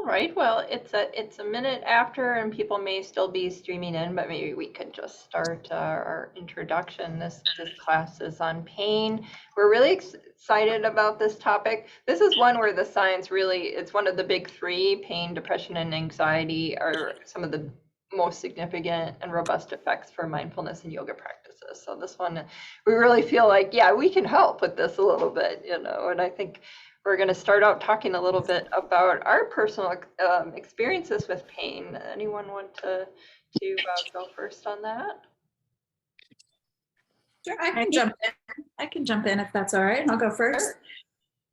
right, well, it's a minute after, and people may still be streaming in, but maybe we could just start our introduction. This class is on pain. We're really excited about this topic. This is one where the science really, it's one of the big three: pain, depression, and anxiety are some of the most significant and robust effects for mindfulness and yoga practices. So this one, we really feel like, yeah, we can help with this a little bit, and I think we're going to start out talking a little bit about our personal experiences with pain. Anyone want to go first on that? Sure, I can jump in. I can jump in if that's all right. I'll go first. Sure.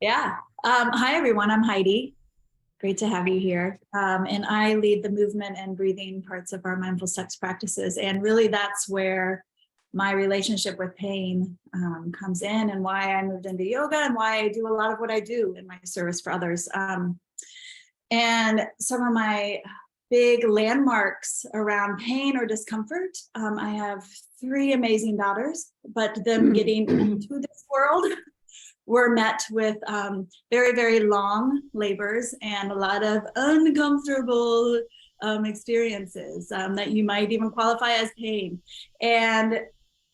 Yeah. Hi, everyone. I'm Heidi. Great to have you here. And I lead the movement and breathing parts of our mindful steps practices. And really, that's where my relationship with pain comes in, and why I moved into yoga, and why I do a lot of what I do in my service for others. And some of my big landmarks around pain or discomfort. I have 3 amazing daughters, but them getting into this world were met with very, very long labors and a lot of uncomfortable experiences that you might even qualify as pain. And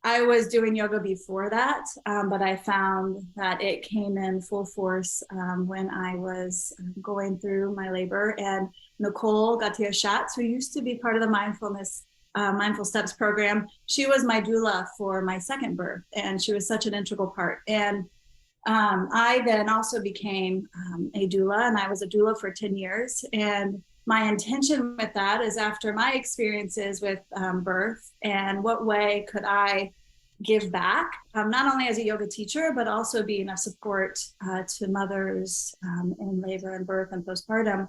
I was doing yoga before that, but I found that it came in full force when I was going through my labor. And Nicole Gautier-Schatz, who used to be part of the Mindful Steps program, she was my doula for my second birth, and she was such an integral part. And I then also became a doula, and I was a doula for 10 years. And my intention with that is, after my experiences with birth, and what way could I give back, not only as a yoga teacher, but also being a support to mothers in labor and birth and postpartum,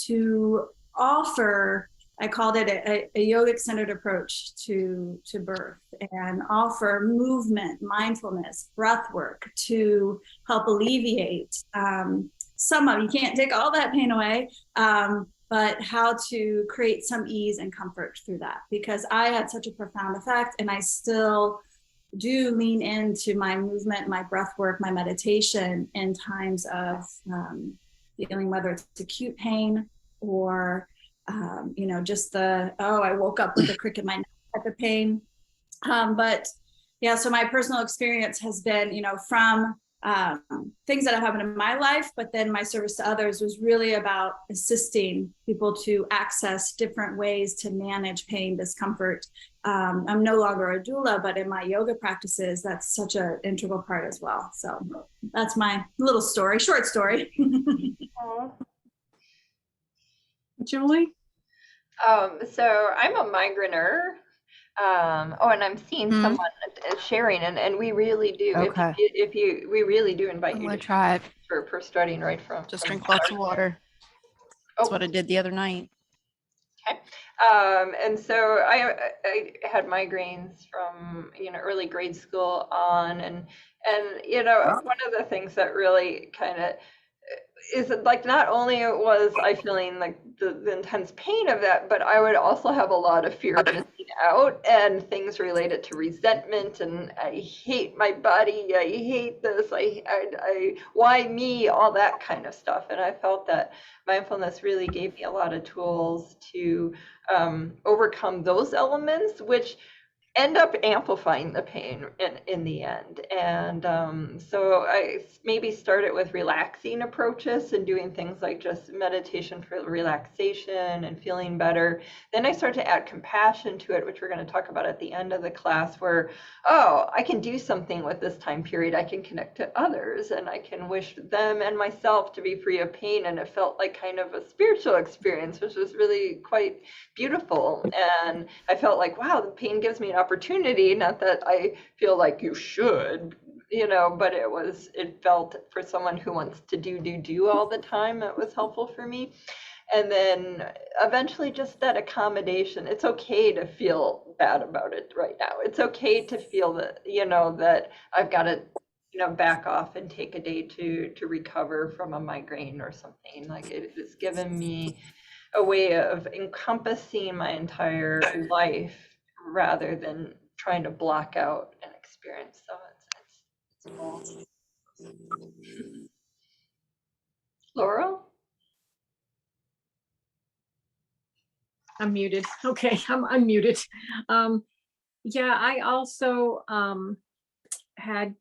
to offer, I called it a yogic-centered approach to birth, and offer movement, mindfulness, breath work to help alleviate some of, you can't take all that pain away, but how to create some ease and comfort through that. Because I had such a profound effect, and I still do lean into my movement, my breath work, my meditation in times of feeling, whether it's acute pain or just I woke up with a crick in my neck type of pain. But yeah, so my personal experience has been, from things that have happened in my life, but then my service to others was really about assisting people to access different ways to manage pain, discomfort. I'm no longer a doula, but in my yoga practices, that's such an integral part as well. So that's my little story, short story. Julie? So I'm a migrainer. And I'm seeing someone sharing, and we really do. Okay. We really do invite you to try it. For starting right from. Just drink lots of water. That's what I did the other night. Okay. And so I had migraines from early grade school on, and one of the things that really kind of is like, not only was I feeling like the intense pain of that, but I would also have a lot of fear of missing out, and things related to resentment, and I hate my body, I hate this, I why me, all that kind of stuff. And I felt that mindfulness really gave me a lot of tools to overcome those elements, which end up amplifying the pain in the end. And so I maybe started with relaxing approaches and doing things like just meditation for relaxation and feeling better. Then I started to add compassion to it, which we're going to talk about at the end of the class, where, I can do something with this time period. I can connect to others, and I can wish them and myself to be free of pain. And it felt like kind of a spiritual experience, which was really quite beautiful. And I felt like, wow, the pain gives me an opportunity, not that I feel like you should, but it felt, for someone who wants to do all the time, it was helpful for me. And then eventually just that accommodation. It's okay to feel bad about it right now. It's okay to feel that, that I've got to, back off and take a day to recover from a migraine or something. Like, it has given me a way of encompassing my entire life rather than trying to block out an experience. So it's cool. Laurel? I'm muted. Okay, I'm unmuted. Yeah, I also had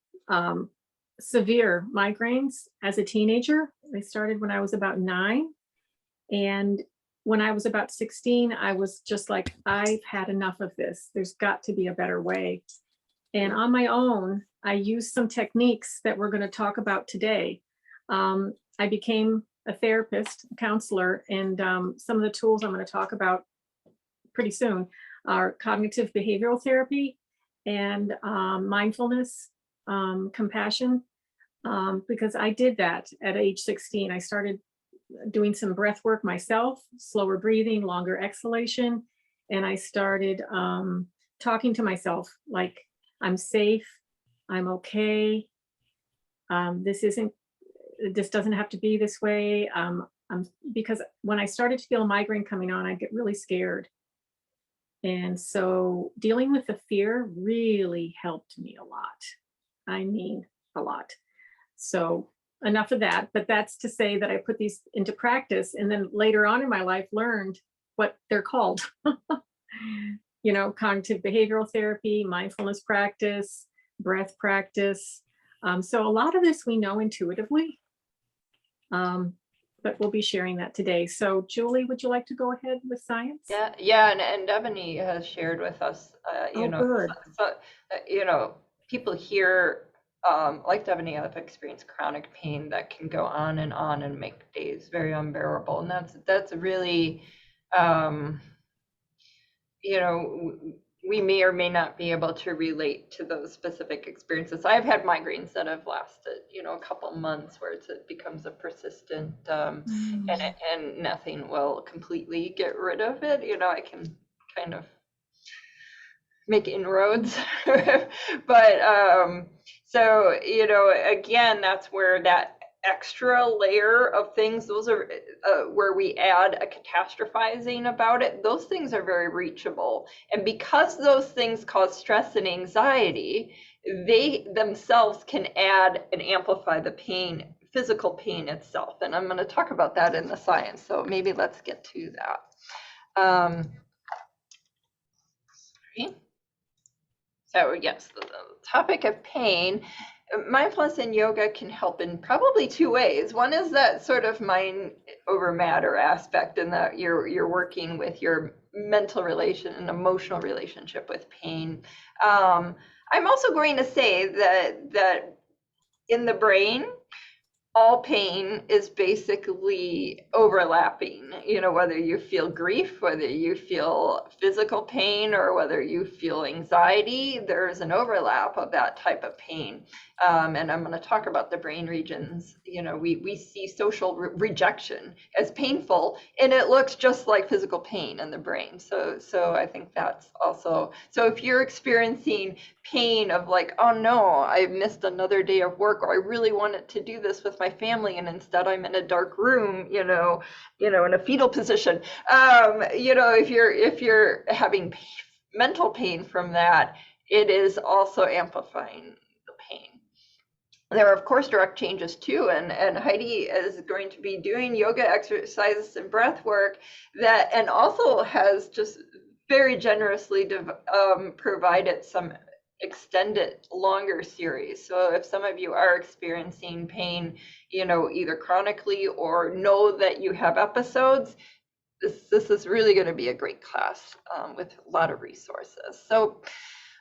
severe migraines as a teenager. They started when I was about 9. And when I was about 16, I was just like, I've had enough of this. There's got to be a better way. And on my own, I used some techniques that we're going to talk about today. I became a therapist, a counselor, and some of the tools I'm going to talk about pretty soon are cognitive behavioral therapy and mindfulness, compassion, because I did that at age 16. I started doing some breath work myself, slower breathing, longer exhalation, and I started talking to myself like, I'm safe, I'm okay, this doesn't have to be this way. Because when I started to feel a migraine coming on, I get really scared. And so dealing with the fear really helped me a lot. I mean, a lot. So enough of that, but that's to say that I put these into practice and then later on in my life learned what they're called. You know, cognitive behavioral therapy, mindfulness practice, breath practice. So a lot of this we know intuitively, but we'll be sharing that today. So Julie, would you like to go ahead with science? Yeah, and Ebony has shared with us, Good. people here, like Ebony, have experienced chronic pain that can go on and make days very unbearable, and that's really, we may or may not be able to relate to those specific experiences. I've had migraines that have lasted, a couple months where it becomes a persistent, and nothing will completely get rid of it. I can kind of make inroads, but so again, that's where that extra layer of things, those are where we add a catastrophizing about it. Those things are very reachable, and because those things cause stress and anxiety, they themselves can add and amplify the pain, physical pain itself, and I'm going to talk about that in the science. So maybe let's get to that. So yes, the topic of pain, mindfulness and yoga can help in probably 2 ways. One is that sort of mind over matter aspect, in that you're working with your mental relation and emotional relationship with pain. I'm also going to say that in the brain, all pain is basically overlapping, whether you feel grief, whether you feel physical pain, or whether you feel anxiety, there's an overlap of that type of pain. And I'm going to talk about the brain regions. We see social rejection as painful, and it looks just like physical pain in the brain. So I think that's also, so if you're experiencing pain of like, oh no, I missed another day of work, or I really wanted to do this with my family, and instead I'm in a dark room, in a fetal position. If you're having mental pain from that, it is also amplifying the pain. There are, of course, direct changes too, and Heidi is going to be doing yoga exercises and breath work that, and also has just very generously provided some extended longer series. So if some of you are experiencing pain, either chronically or know that you have episodes, this is really going to be a great class with a lot of resources. So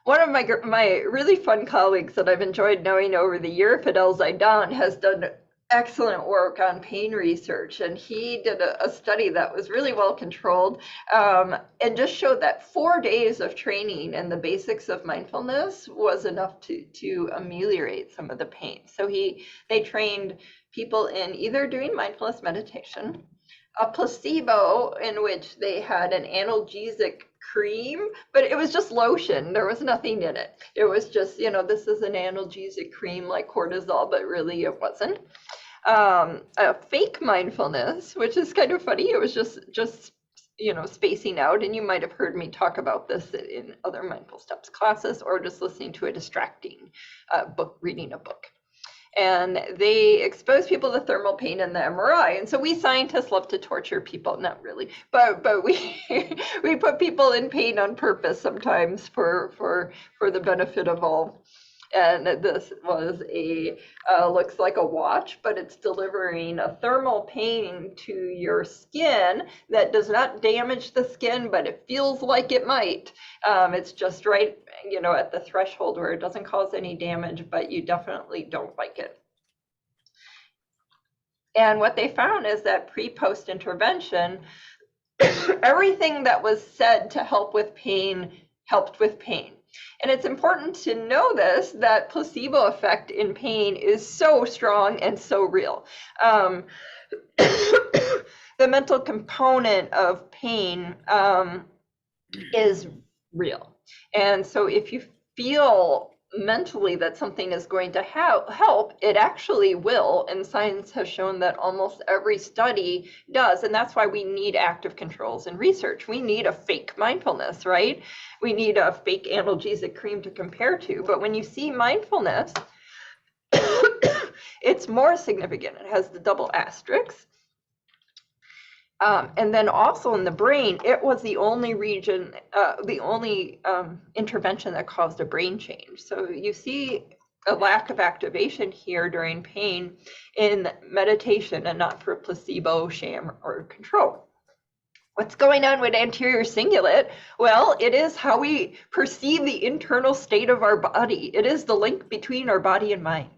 one of my really fun colleagues that I've enjoyed knowing over the year, Fidel Zaidan, has done excellent work on pain research, and he did a study that was really well controlled, and just showed that 4 days of training in the basics of mindfulness was enough to ameliorate some of the pain. So they trained people in either doing mindfulness meditation, a placebo in which they had an analgesic cream, but it was just lotion. There was nothing in it. It was just, this is an analgesic cream like cortisol, but really it wasn't. A fake mindfulness, which is kind of funny. It was just spacing out, and you might have heard me talk about this in other Mindful Steps classes, or just listening to a distracting book, reading a book. and they expose people to thermal pain in the MRI. And so we scientists love to torture people, not really, but we we put people in pain on purpose sometimes for the benefit of all. And this was looks like a watch, but it's delivering a thermal pain to your skin that does not damage the skin, but it feels like it might. It's just right, at the threshold where it doesn't cause any damage, but you definitely don't like it. And what they found is that pre-post intervention, everything that was said to help with pain helped with pain. And it's important to know this, that placebo effect in pain is so strong and so real. The mental component of pain is real. And so if you feel mentally that something is going to help, it actually will. And science has shown that almost every study does. And that's why we need active controls in research. We need a fake mindfulness, right? We need a fake analgesic cream to compare to. But when you see mindfulness, it's more significant. It has the double asterisk. And then also in the brain, it was the only region, the only intervention that caused a brain change. So you see a lack of activation here during pain in meditation and not for placebo, sham, or control. What's going on with anterior cingulate? Well, it is how we perceive the internal state of our body. It is the link between our body and mind.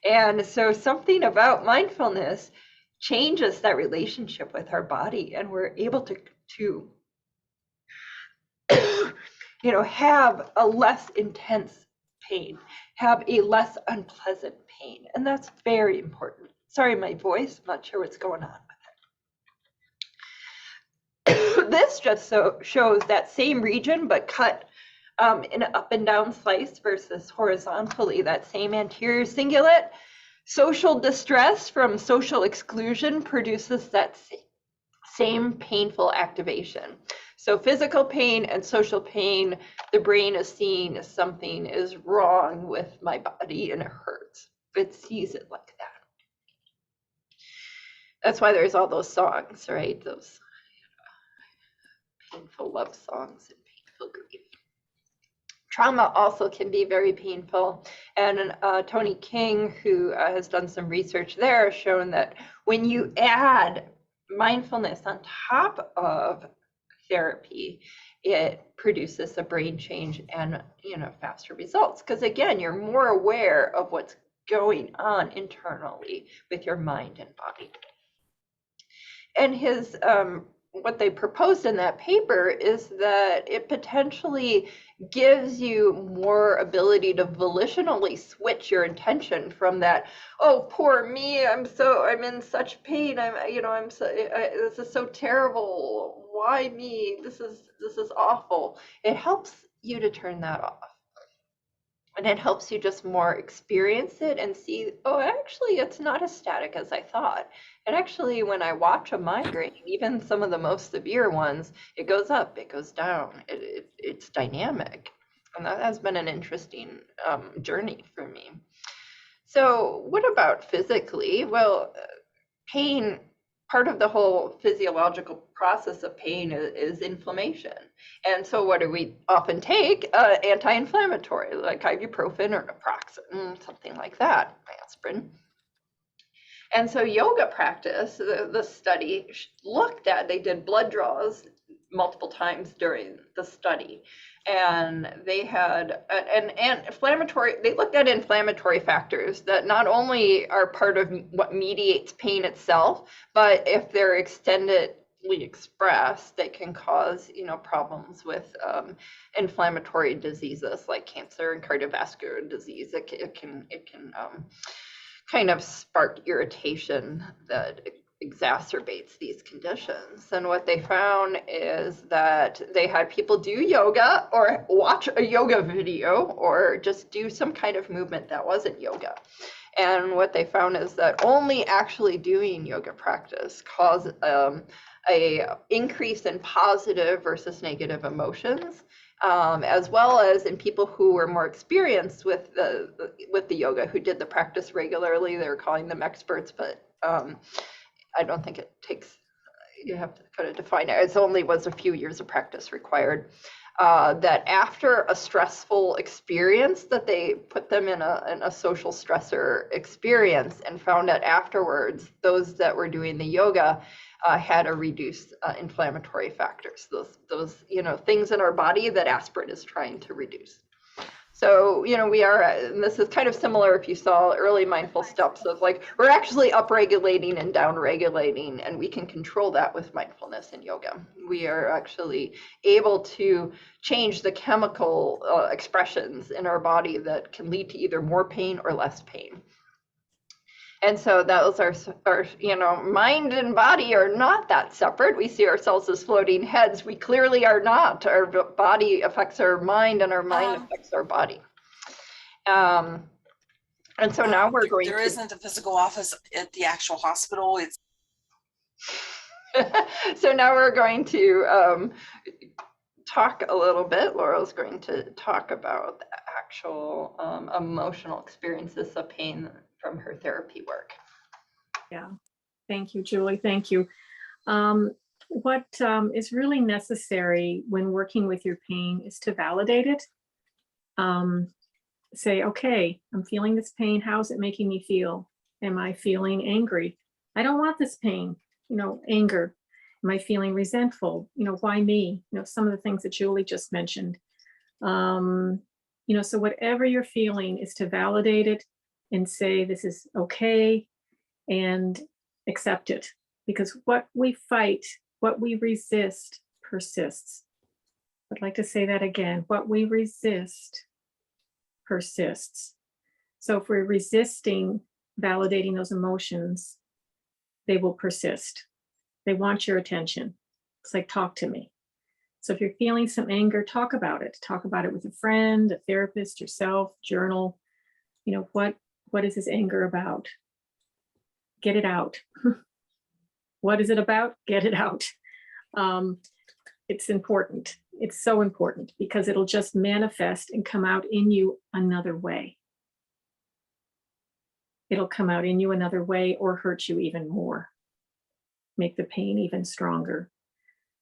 And so something about mindfulness changes that relationship with our body, and we're able to have a less intense pain, have a less unpleasant pain. And that's very important. Sorry, my voice, I'm not sure what's going on with it. This just shows that same region, but cut in an up and down slice versus horizontally, that same anterior cingulate. Social distress from social exclusion produces that same painful activation. So physical pain and social pain, the brain is seeing as something is wrong with my body and it hurts. It sees it like that. That's why there's all those songs, right? Those painful love songs and painful grief. Trauma also can be very painful, and Tony King, who has done some research there, has shown that when you add mindfulness on top of therapy, it produces a brain change and faster results, because again, you're more aware of what's going on internally with your mind and body. And his what they proposed in that paper is that it potentially gives you more ability to volitionally switch your attention from that, oh, poor me, I'm in such pain, this is so terrible, why me, this is awful. It helps you to turn that off. And it helps you just more experience it and see, oh, actually, it's not as static as I thought. And actually, when I watch a migraine, even some of the most severe ones, it goes up, it goes down, it's dynamic. And that has been an interesting journey for me. So what about physically? Well, pain, part of the whole physiological process of pain is inflammation. And so what do we often take? Anti-inflammatory, like ibuprofen or naproxen, something like that, aspirin. And so yoga practice, the study looked at, they did blood draws multiple times during the study. And they had and inflammatory, they looked at inflammatory factors that not only are part of what mediates pain itself, but if they're extendedly expressed, they can cause problems with inflammatory diseases like cancer and cardiovascular disease. It can kind of spark irritation that exacerbates these conditions. And what they found is that they had people do yoga or watch a yoga video or just do some kind of movement that wasn't yoga. And what they found is that only actually doing yoga practice caused a increase in positive versus negative emotions as well as in people who were more experienced with the yoga, who did the practice regularly. They were calling them experts, but I don't think it takes, you have to kind of define it. It only was a few years of practice required. That after a stressful experience, that they put them in a social stressor experience, and found out afterwards those that were doing the yoga had a reduced inflammatory factors, those things in our body that aspirin is trying to reduce. So, we are, and this is kind of similar if you saw early mindful steps of like, we're actually upregulating and downregulating, and we can control that with mindfulness and yoga. We are actually able to change the chemical expressions in our body that can lead to either more pain or less pain. And so those are, mind and body are not that separate. We see ourselves as floating heads. We clearly are not. Our body affects our mind, and our mind affects our body. And so now we're going There to... isn't a physical office at the actual hospital. It's So now we're going to talk a little bit. Laurel's going to talk about the actual emotional experiences of pain from her therapy work. Yeah, thank you, Julie. Thank you. What is really necessary when working with your pain is to validate it. Say, okay, I'm feeling this pain. How's it making me feel? Am I feeling angry? I don't want this pain, anger. Am I feeling resentful? Why me? Some of the things that Julie just mentioned. So whatever you're feeling is to validate it and say, this is okay, and accept it. Because what we fight, what we resist persists. I'd like to say that again. What we resist persists. So if we're resisting validating those emotions, they will persist. They want your attention. It's like, talk to me. So if you're feeling some anger, talk about it. Talk about it with a friend, a therapist, yourself, journal. What is this anger about? Get it out. What is it about? Get it out. It's important. It's so important because it'll just manifest and come out in you another way. It'll come out in you another way or hurt you even more, make the pain even stronger.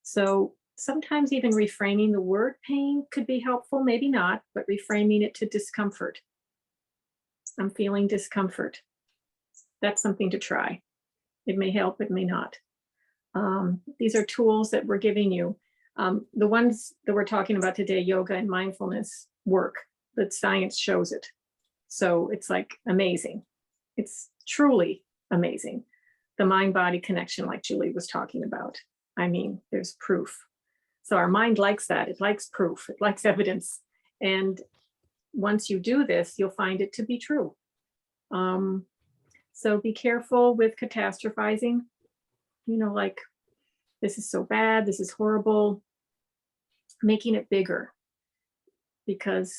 So sometimes even reframing the word pain could be helpful, maybe not, but reframing it to discomfort. I'm feeling discomfort. That's something to try. It may help, it may not. These are tools that we're giving you. The ones that we're talking about today, yoga and mindfulness work, that science shows it. So it's like amazing. It's truly amazing. The mind-body connection, like Julie was talking about. I mean, there's proof. So our mind likes that. It likes proof. It likes evidence. And once you do this, you'll find it to be true. So be careful with catastrophizing. Like, this is so bad, this is horrible. Making it bigger, because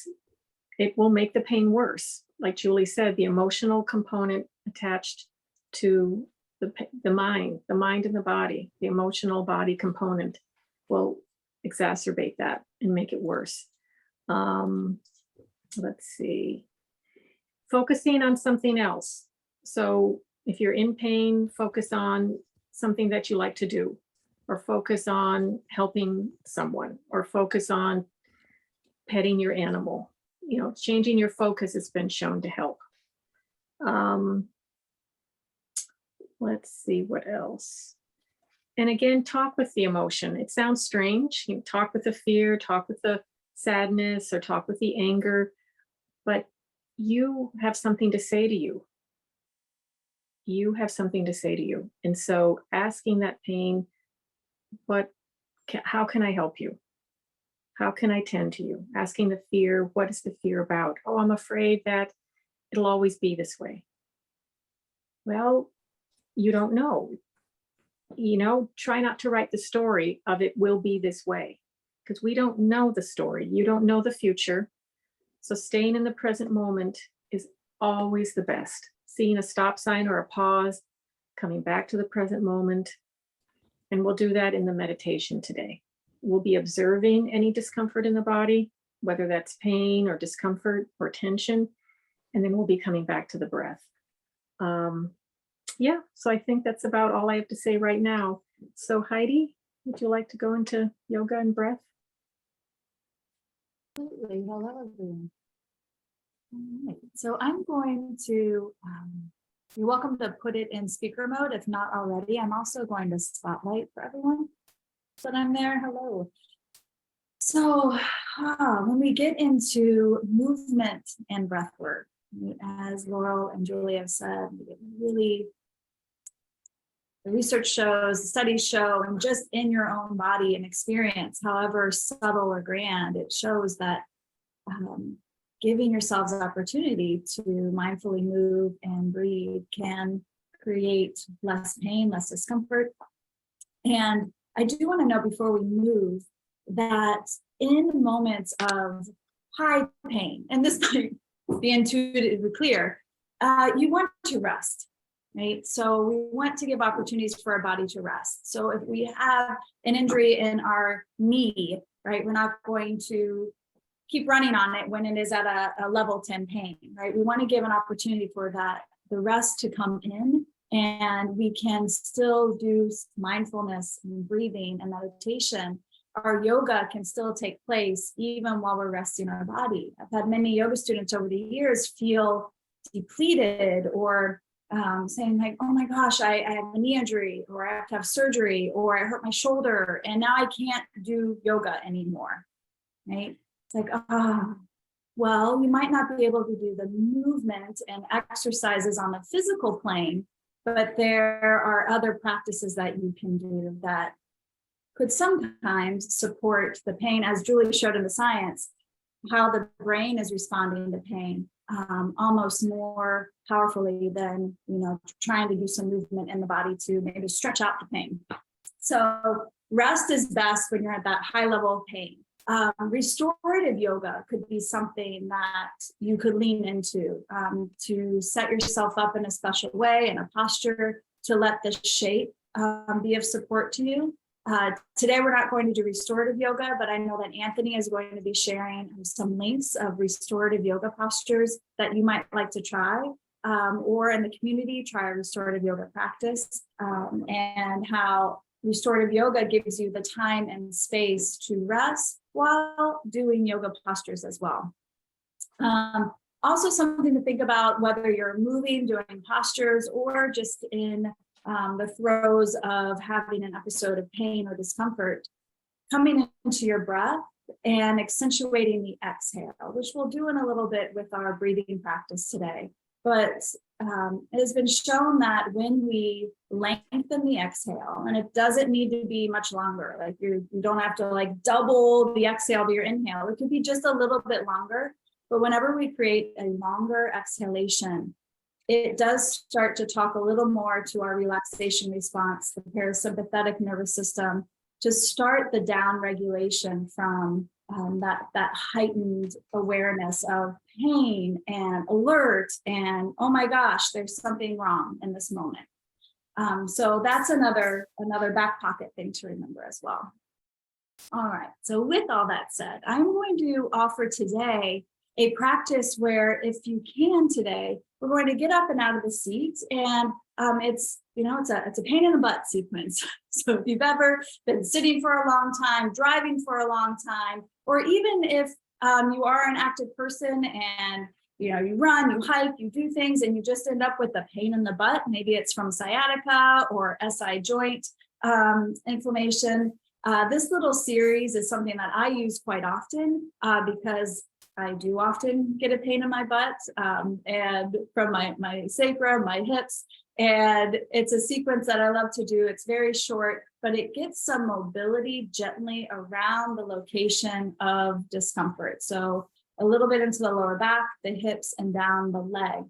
it will make the pain worse. Like Julie said, the emotional component attached to the mind and the body, the emotional body component will exacerbate that and make it worse. Let's see. Focusing on something else. So if you're in pain, focus on something that you like to do, or focus on helping someone, or focus on petting your animal. Changing your focus has been shown to help. Let's see what else. And again, talk with the emotion. It sounds strange. Talk with the fear, talk with the sadness, or talk with the anger, but you have something to say to you. You have something to say to you. And so asking that pain, how can I help you? How can I tend to you? Asking the fear, what is the fear about? Oh, I'm afraid that it'll always be this way. Well, you don't know. Try not to write the story of it will be this way, because we don't know the story. You don't know the future. So staying in the present moment is always the best. Seeing a stop sign or a pause, coming back to the present moment. And we'll do that in the meditation today. we'll be observing any discomfort in the body, whether that's pain or discomfort or tension, and then we'll be coming back to the breath. Yeah, so I think that's about all I have to say right now. So Heidi, would you like to go into yoga and breath? Absolutely. Hello, everyone. All right. So I'm going to, you're welcome to put it in speaker mode if not already. I'm also going to spotlight for everyone so that I'm there. Hello. So when we get into movement and breath work, as Laurel and Julie have said, really, the research shows, the studies show, and just in your own body and experience, however subtle or grand, it shows that giving yourselves the opportunity to mindfully move and breathe can create less pain, less discomfort. And I do want to know before we move that in moments of high pain, and this might be intuitively clear, you want to rest. Right? So we want to give opportunities for our body to rest. So if we have an injury in our knee, right, we're not going to keep running on it when it is at a level 10 pain, right? We want to give an opportunity for that, the rest to come in, and we can still do mindfulness and breathing and meditation. Our yoga can still take place even while we're resting our body. I've had many yoga students over the years feel depleted or saying like, oh my gosh, I have a knee injury, or I have to have surgery, or I hurt my shoulder, and now I can't do yoga anymore, right? It's like, oh, well, you might not be able to do the movement and exercises on the physical plane, but there are other practices that you can do that could sometimes support the pain, as Julie showed in the science, how the brain is responding to pain. Almost more powerfully than, trying to do some movement in the body to maybe stretch out the pain. So rest is best when you're at that high level of pain. Restorative yoga could be something that you could lean into to set yourself up in a special way, in a posture, to let the shape be of support to you. Today, we're not going to do restorative yoga, but I know that Anthony is going to be sharing some links of restorative yoga postures that you might like to try, or in the community, try a restorative yoga practice, and how restorative yoga gives you the time and space to rest while doing yoga postures as well. Also something to think about, whether you're moving, doing postures, or just in the throes of having an episode of pain or discomfort, coming into your breath and accentuating the exhale, which we'll do in a little bit with our breathing practice today. But it has been shown that when we lengthen the exhale, and it doesn't need to be much longer, like you don't have to like double the exhale to your inhale, it could be just a little bit longer. But whenever we create a longer exhalation, it does start to talk a little more to our relaxation response, the parasympathetic nervous system, to start the down regulation from that heightened awareness of pain and alert and, oh my gosh, there's something wrong in this moment. So that's another back pocket thing to remember as well. All right, so with all that said, I'm going to offer today a practice where, if you can today, we're going to get up and out of the seat, and it's a pain in the butt sequence. So if you've ever been sitting for a long time, driving for a long time, or even if you are an active person and you run, you hike, you do things, and you just end up with a pain in the butt, maybe it's from sciatica or SI joint inflammation. This little series is something that I use quite often because I do often get a pain in my butt and from my sacrum, my hips, and it's a sequence that I love to do. It's very short, but it gets some mobility gently around the location of discomfort. So a little bit into the lower back, the hips, and down the leg.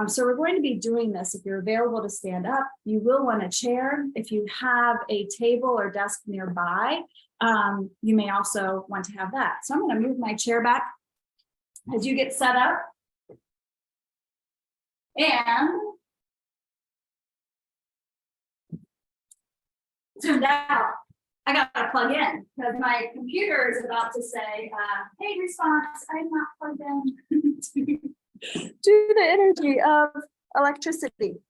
So we're going to be doing this. If you're available to stand up, you will want a chair. If you have a table or desk nearby, you may also want to have that. So I'm going to move my chair back as you get set up. And so now I gotta plug in because my computer is about to say, hey, response, I'm not plugged in to the energy of electricity.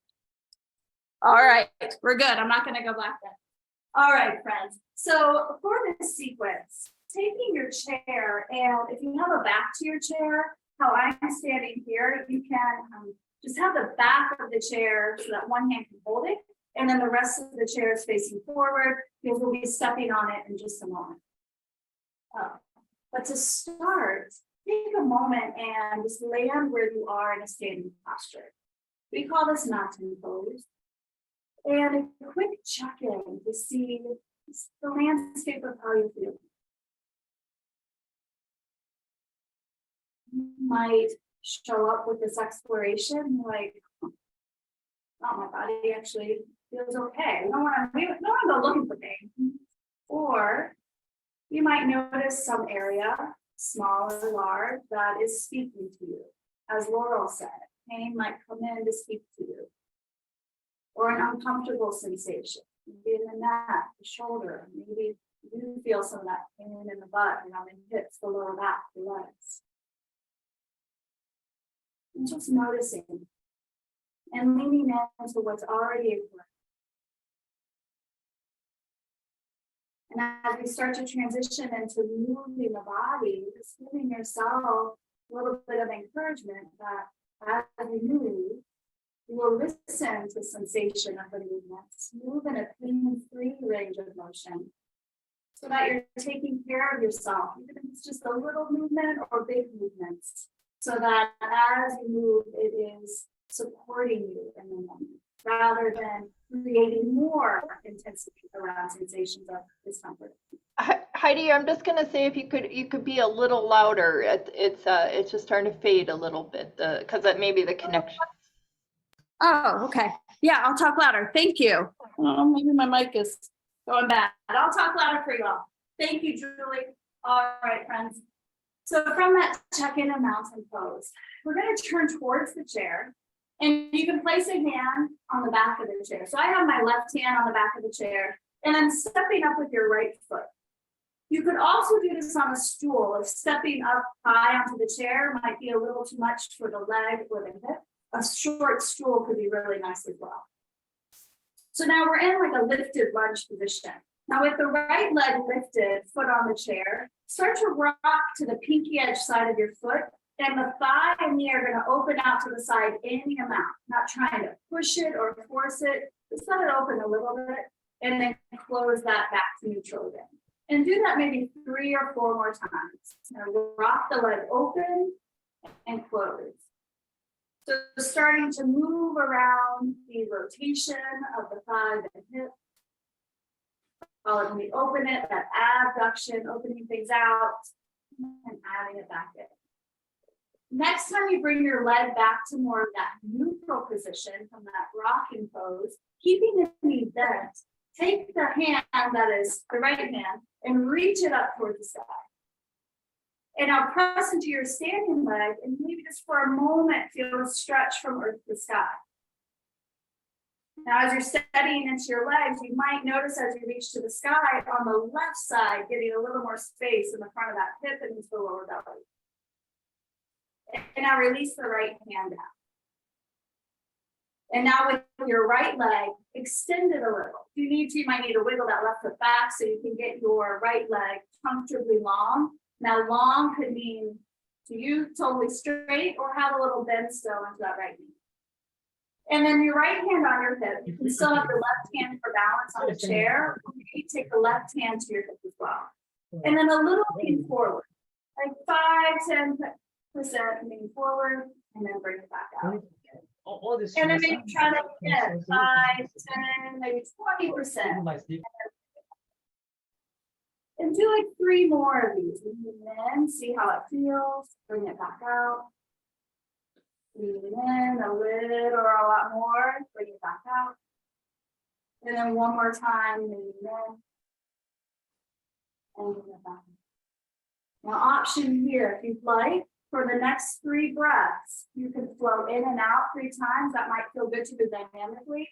All right, we're good. I'm not gonna go back then. All right, friends. So for this sequence, taking your chair, and if you have a back to your chair, how I'm standing here, you can just have the back of the chair so that one hand can hold it, and then the rest of the chair is facing forward because we'll be stepping on it in just a moment. But to start, take a moment and just land where you are in a standing posture. We call this mountain pose. And a quick check-in to see the landscape of how you feel. You might show up with this exploration like, oh, my body actually feels okay. We don't want to go looking for pain. Or you might notice some area, small or large, that is speaking to you. As Laurel said, pain might come in to speak to you. Or an uncomfortable sensation, maybe in the neck, the shoulder, maybe you feel some of that pain in the butt, around the hips, the lower back, the legs. And just noticing and leaning into what's already occurring. And as we start to transition into moving the body, just giving yourself a little bit of encouragement that as we move, you will listen to sensation of the movements, move in a clean, free range of motion, so that you're taking care of yourself, even if it's just a little movement or big movements, so that as you move, it is supporting you in the moment, rather than creating more intensity around sensations of discomfort. Heidi, I'm just gonna say if you could be a little louder. It's just starting to fade a little bit, because that may be the connection. Oh, okay. Yeah, I'll talk louder. Thank you. Oh, maybe my mic is going bad. I'll talk louder for you all. Thank you, Julie. All right, friends. So from that check-in and mountain pose, we're going to turn towards the chair, and you can place a hand on the back of the chair. So I have my left hand on the back of the chair, and I'm stepping up with your right foot. You could also do this on a stool. If stepping up high onto the chair might be a little too much for the leg or the hip, a short stool could be really nice as well. So now we're in like a lifted lunge position. Now with the right leg lifted, foot on the chair, start to rock to the pinky edge side of your foot, and the thigh and knee are going to open out to the side any amount, not trying to push it or force it. Just let it open a little bit, and then close that back to neutral again. And do that maybe 3 or 4 more times. Now rock the leg open and close. So starting to move around the rotation of the thigh and hip. When we open it, that abduction, opening things out and adding it back in. Next time you bring your leg back to more of that neutral position from that rocking pose, keeping the knee bent, take the hand that is the right hand and reach it up towards the sky. And now press into your standing leg and maybe just for a moment feel a stretch from earth to sky. Now as you're steadying into your legs, you might notice as you reach to the sky on the left side, getting a little more space in the front of that hip and into the lower belly. And now release the right hand out. And now with your right leg, extend it a little. If you need to, you might need to wiggle that left foot back so you can get your right leg comfortably long. Now long could mean to you totally straight or have a little bend still into that right knee. And then your right hand on your hip, you can still have your left hand for balance on the chair. Or maybe take the left hand to your hip as well. And then a little lean forward, like 5–10% lean forward, and then bring it back out. And then maybe try that again, 5, 10, maybe 20%. And do like 3 more of these. Lean in, see how it feels, bring it back out. Lean in a little or a lot more, bring it back out. And then one more time, lean in. And bring it back. Now option here, if you'd like, for the next 3 breaths, you can flow in and out 3 times. That might feel good to do dynamically.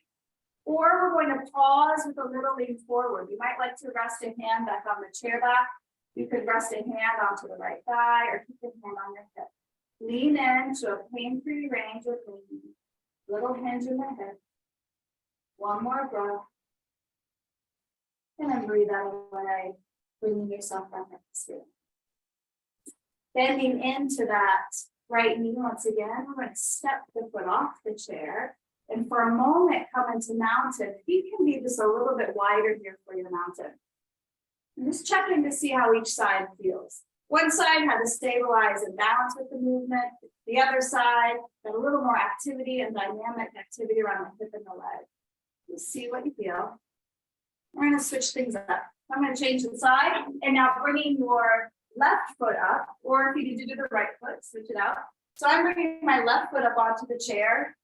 Or we're going to pause with a little lean forward. You might like to rest a hand back on the chair back. You could rest a hand onto the right thigh or keep your hand on your hip. Lean into a pain-free range of lean. Little hinge in the hip. One more breath. And then breathe out away, bringing yourself back up to spirit. Bending into that right knee once again, we're going to step the foot off the chair. And for a moment, come into mountain. Feet can be just a little bit wider here for your mountain. And just check in to see how each side feels. One side had to stabilize and balance with the movement. The other side got a little more activity and dynamic activity around the hip and the leg. You'll see what you feel. We're going to switch things up. I'm going to change the side. And now bringing your left foot up, or if you need to do the right foot, switch it out. So I'm bringing my left foot up onto the chair,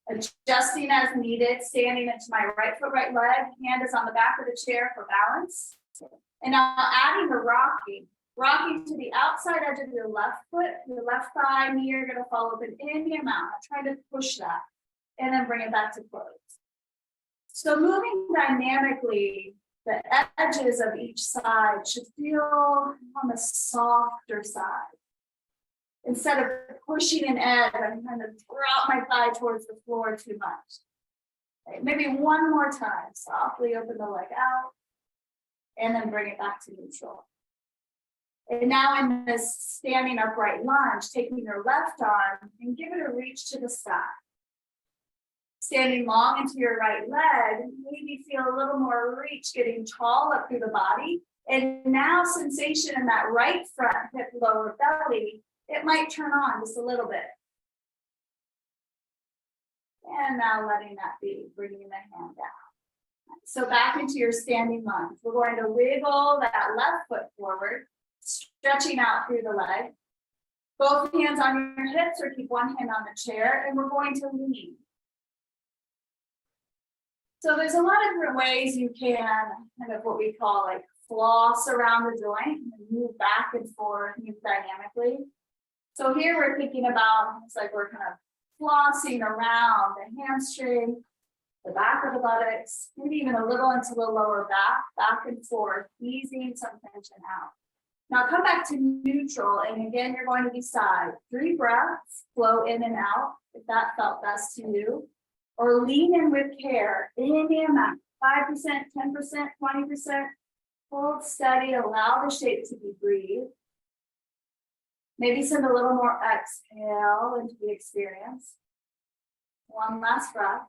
adjusting as needed, standing into my right foot, right leg. Hand is on the back of the chair for balance. And now adding the rocking to the outside edge of your left foot, your left thigh, knee are going to fall open in the amount. Try to push that and then bring it back to close. So moving dynamically, the edges of each side should feel on the softer side. Instead of pushing an edge, I'm kind of drop my thigh towards the floor too much. Okay, maybe one more time, softly open the leg out, and then bring it back to neutral. And now in this standing upright lunge, taking your left arm and give it a reach to the sky. Standing long into your right leg, maybe feel a little more reach getting tall up through the body. And now sensation in that right front hip, lower belly, it might turn on just a little bit. And now letting that be, bringing the hand down. So back into your standing lunge. We're going to wiggle that left foot forward, stretching out through the leg. Both hands on your hips or keep one hand on the chair, and we're going to lean. So there's a lot of different ways you can kind of what we call like floss around the joint and move back and forth, move dynamically. So here we're thinking about, it's like we're kind of flossing around the hamstring, the back of the buttocks, maybe even a little into the lower back and forth, easing some tension out. Now come back to neutral, and again, you're going to decide 3 breaths, flow in and out, if that felt best to you. Or lean in with care, any amount, 5%, 10%, 20%, hold steady, allow the shape to be breathed. Maybe send a little more exhale into the experience. One last breath.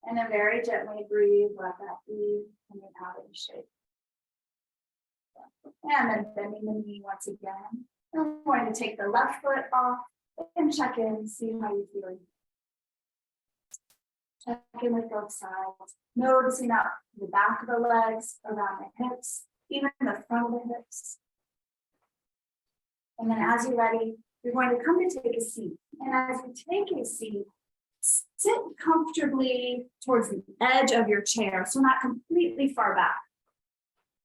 And then very gently breathe, let that be coming out of the shape. And then bending the knee once again. I'm going to take the left foot off and check in, see how you're feeling. Check in with both sides, noticing up the back of the legs, around the hips, even the front of the hips. And then as you're ready, you're going to come to take a seat. And as you take a seat, sit comfortably towards the edge of your chair, so not completely far back.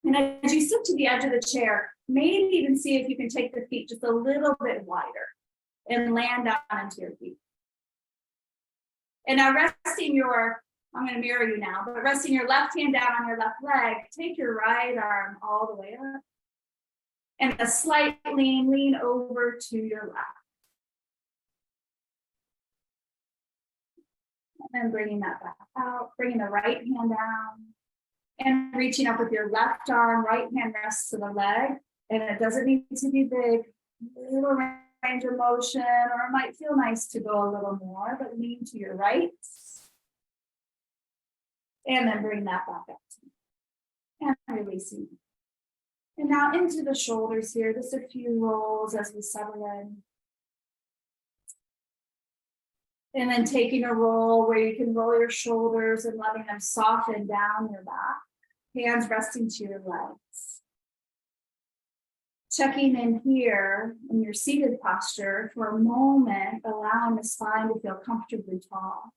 And as you sit to the edge of the chair, maybe even see if you can take the feet just a little bit wider and land down into your feet. And now resting your, I'm going to mirror you now, but resting your left hand down on your left leg, take your right arm all the way up. And a slight lean over to your left. And then bringing that back out, bringing the right hand down. And reaching up with your left arm, right hand rests to the leg. And it doesn't need to be big, little range of motion, or it might feel nice to go a little more, but lean to your right. And then bring that back up. And releasing. And now into the shoulders here, just a few rolls as we settle in. And then taking a roll where you can roll your shoulders and letting them soften down your back. Hands resting to your legs. Checking in here in your seated posture for a moment, allowing the spine to feel comfortably tall.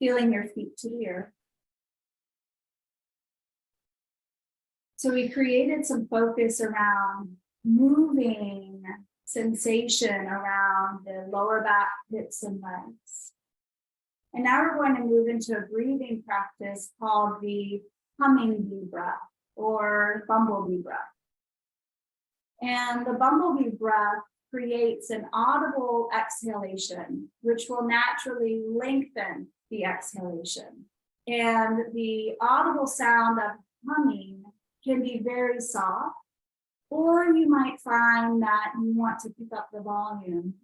Feeling your feet to the earth. So we created some focus around moving sensation around the lower back, hips, and legs. And now we're going to move into a breathing practice called the humming bee breath or bumblebee breath. And the bumblebee breath creates an audible exhalation, which will naturally lengthen the exhalation. And the audible sound of humming can be very soft, or you might find that you want to pick up the volume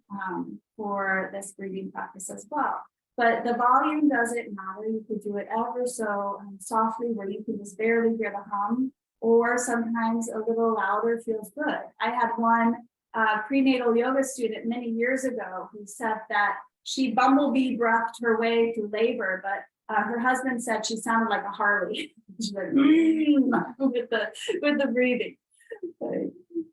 for this breathing practice as well. But the volume doesn't matter. You could do it ever so softly where you can just barely hear the hum, or sometimes a little louder feels good. I had one prenatal yoga student many years ago who said that she bumblebee breathed her way through labor, but her husband said she sounded like a Harley. She went, with the breathing.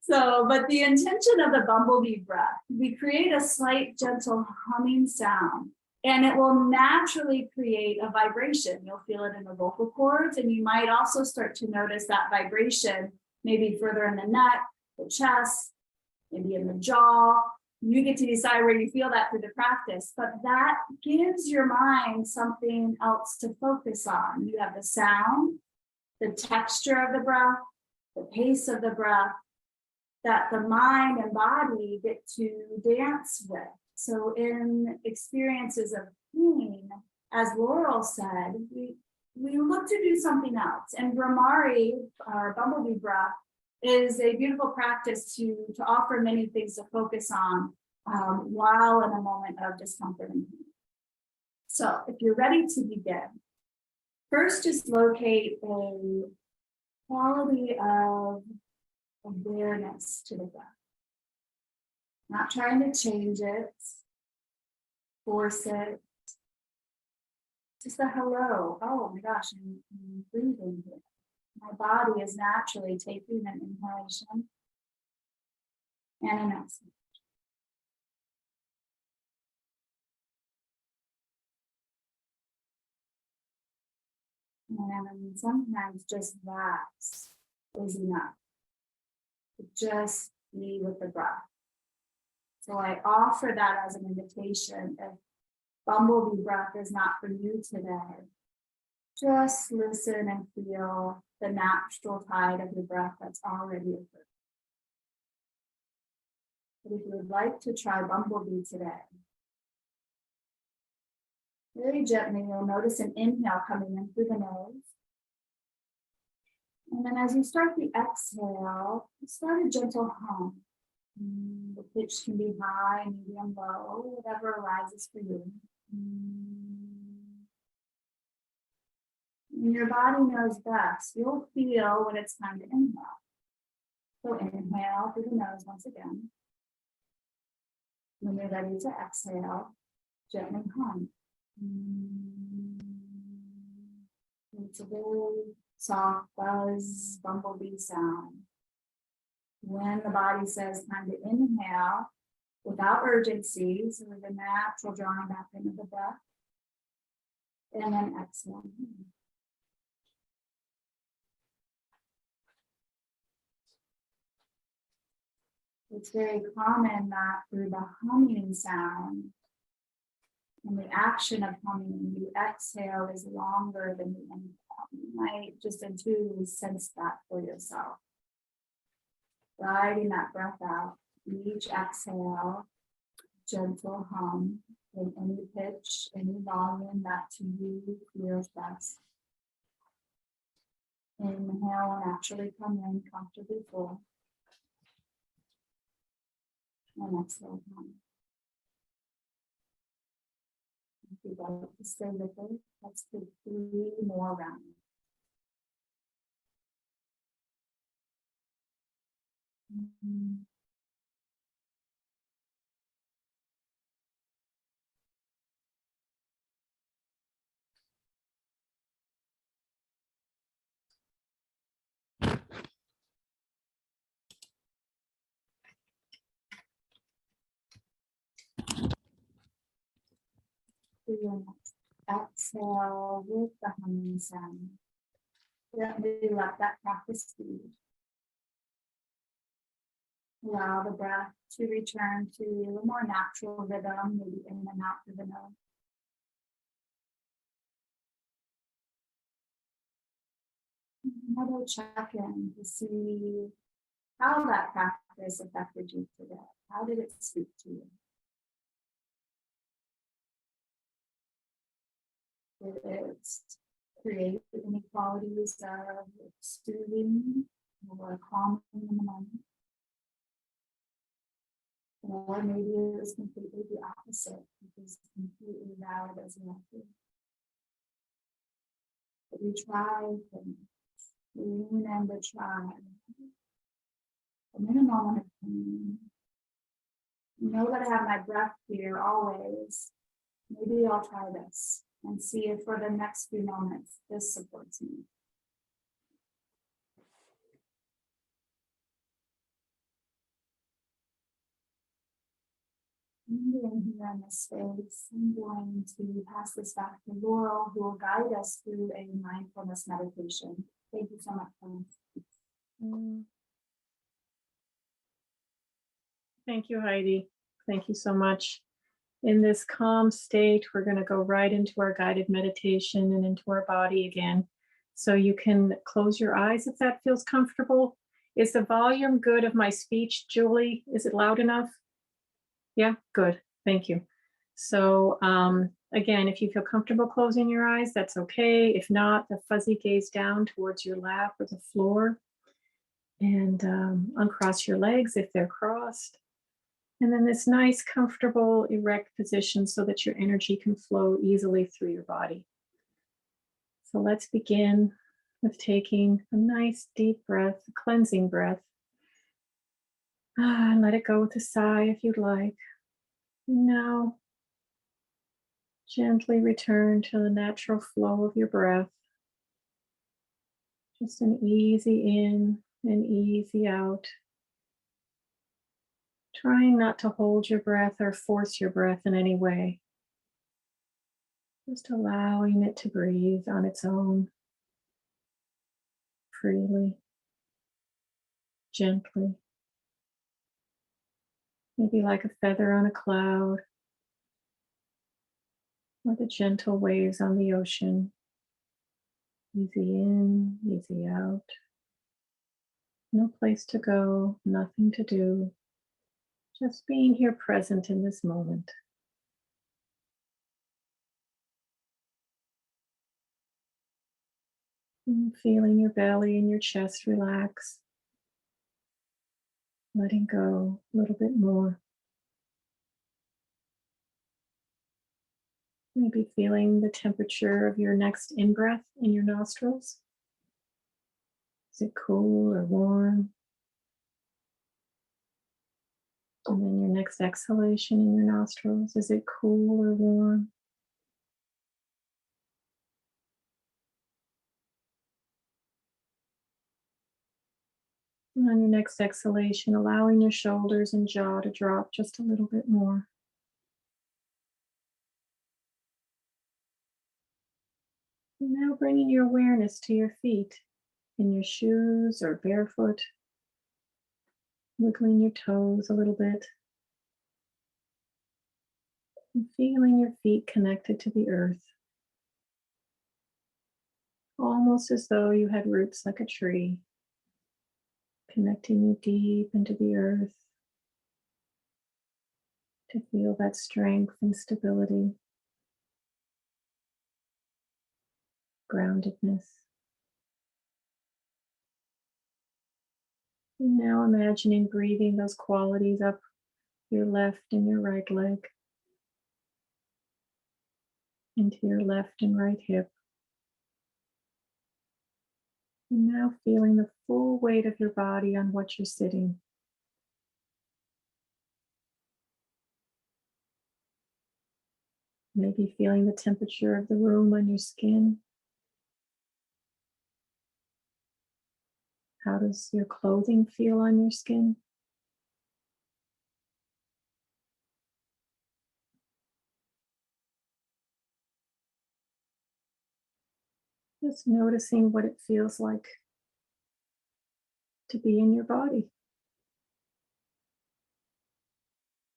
So, but the intention of the bumblebee breath, we create a slight gentle humming sound, and it will naturally create a vibration. You'll feel it in the vocal cords, and you might also start to notice that vibration maybe further in the neck, the chest, maybe in the jaw. You get to decide where you feel that through the practice, but that gives your mind something else to focus on. You have the sound, the texture of the breath, the pace of the breath, that the mind and body get to dance with. So in experiences of pain, as Laurel said, we look to do something else. And Brahmari, our bumblebee breath, is a beautiful practice to offer many things to focus on while in a moment of discomfort and pain. So if you're ready to begin, first just locate a quality of awareness to the breath. Not trying to change it, force it. Just a hello. Oh my gosh, I'm breathing here. My body is naturally taking an inhalation and an exhalation. And sometimes just that is enough. Just be with the breath. So I offer that as an invitation. If bumblebee breath is not for you today, just listen and feel the natural tide of the breath that's already occurred. But if you would like to try bumblebee today, very gently, you'll notice an inhale coming in through the nose. And then as you start the exhale, start a gentle hum. The pitch can be high, medium, low, whatever arises for you. And your body knows best. You'll feel when it's time to inhale. So inhale through the nose once again. When you're ready to exhale, gently hum. It's a very soft buzz, bumblebee sound. When the body says time to inhale, without urgency, so the natural drawing back into the breath, and then exhale. It's very common that through the humming sound and the action of humming, the exhale is longer than the inhale. You might just intuitively sense that for yourself. Riding that breath out, each exhale, gentle hum in any pitch, any volume that to you feels best. Inhale, naturally come in comfortably full. And exhale, hum. If you'd like to stay with it, let's take 3 more rounds. Exhale with the humming sound. Gently let that practice speed. Allow the breath to return to a more natural rhythm, maybe in and out through the nose. Another check-in to see how that practice affected you today. How did it speak to you? Did it create any qualities of soothing or calming in the moment? Or maybe it was completely the opposite, it was completely valid as an actor. But we try things, we lean in to try. And in a moment of pain, know that I have my breath here always. Maybe I'll try this and see if for the next few moments this supports me. I'm going here in this space. I'm going to pass this back to Laurel, who will guide us through a mindfulness meditation. Thank you so much, friends. Thank you, Heidi. Thank you so much. In this calm state, we're going to go right into our guided meditation and into our body again. So you can close your eyes if that feels comfortable. Is the volume good of my speech, Julie? Is it loud enough? Yeah, good. Thank you. So again, if you feel comfortable closing your eyes, that's okay. If not, the fuzzy gaze down towards your lap or the floor, and uncross your legs if they're crossed. And then this nice, comfortable, erect position so that your energy can flow easily through your body. So let's begin with taking a nice deep breath, a cleansing breath. And let it go with a sigh if you'd like. Now, gently return to the natural flow of your breath. Just an easy in and easy out. Trying not to hold your breath or force your breath in any way. Just allowing it to breathe on its own, freely, gently. Maybe like a feather on a cloud, or the gentle waves on the ocean. Easy in, easy out. No place to go, nothing to do. Just being here present in this moment. And feeling your belly and your chest relax. Letting go a little bit more. Maybe feeling the temperature of your next in-breath in your nostrils. Is it cool or warm? And then your next exhalation in your nostrils, is it cool or warm? And on your next exhalation, allowing your shoulders and jaw to drop just a little bit more. And now bringing your awareness to your feet, in your shoes or barefoot, wiggling your toes a little bit. And feeling your feet connected to the earth. Almost as though you had roots like a tree, connecting you deep into the earth to feel that strength and stability, groundedness. And now imagining breathing those qualities up your left and your right leg, into your left and right hip. And now feeling the full weight of your body on what you're sitting. Maybe feeling the temperature of the room on your skin. How does your clothing feel on your skin? Just noticing what it feels like to be in your body.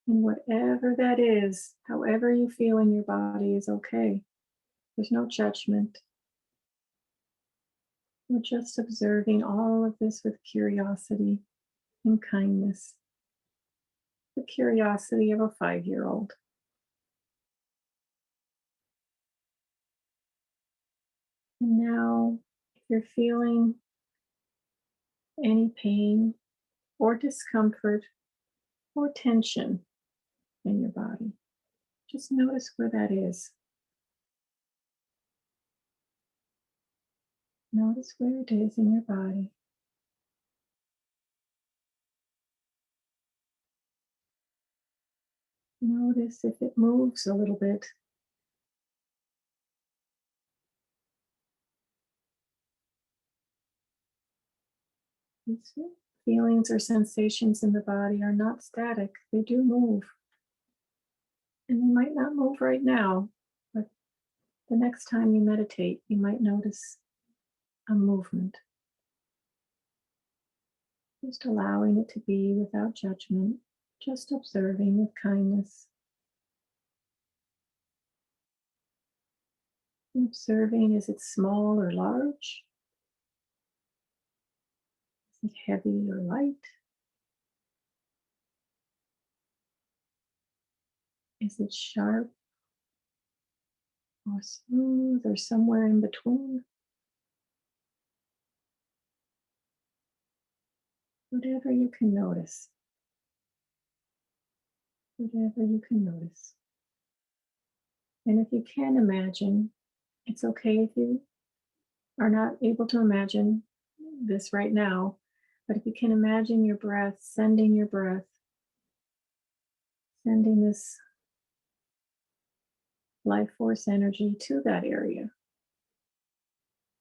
And whatever that is, however you feel in your body is okay. There's no judgment. We're just observing all of this with curiosity and kindness. The curiosity of a 5-year-old. And now, if you're feeling any pain or discomfort or tension in your body, just notice where that is. Notice where it is in your body. Notice if it moves a little bit. These feelings or sensations in the body are not static, they do move. And they might not move right now, but the next time you meditate, you might notice a movement. Just allowing it to be without judgment, just observing with kindness. Observing, is it small or large? Is it heavy or light? Is it sharp or smooth or somewhere in between? Whatever you can notice. Whatever you can notice. And if you can imagine, it's okay if you are not able to imagine this right now, but if you can imagine your breath, sending this life force energy to that area.